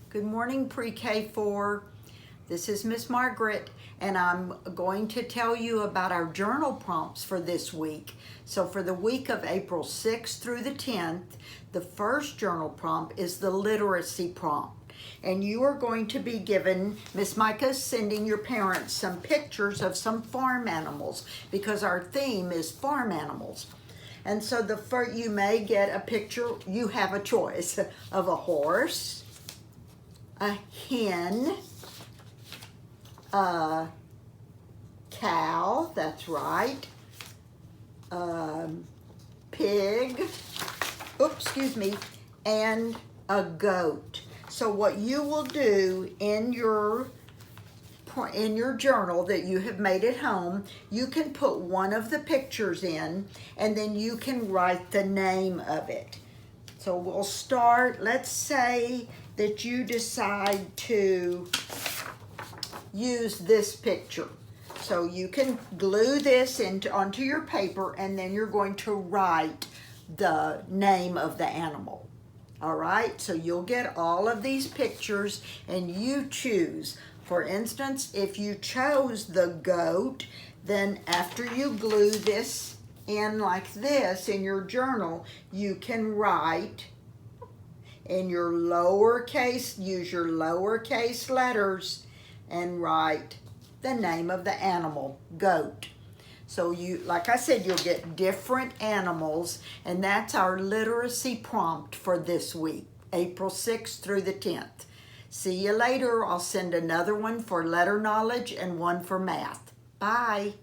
Good morning, Pre-K4. This is Miss Margaret, and I'm going to tell you about our journal prompts for this week. So for the week of April 6th through the 10th, the first journal prompt is the literacy prompt. And you are going to be given, Miss Micah's sending your parents some pictures of some farm animals because our theme is farm animals. And so you may get a picture, you have a choice of a horse, a hen, a cow, that's right, pig, and a goat. So what you will do in your journal that you have made at home, you can put one of the pictures in and then you can write the name of it. So we'll start, let's say that you decide to use this picture. So you can glue this onto your paper and then you're going to write the name of the animal. All right, so you'll get all of these pictures and you choose. For instance, if you chose the goat, then after you glue this in like this in your journal, you can write in your lowercase, use your lowercase letters and write the name of the animal, goat. So like I said, you'll get different animals, and that's our literacy prompt for this week, April 6th through the 10th. See you later. I'll send another one for letter knowledge and one for math. Bye.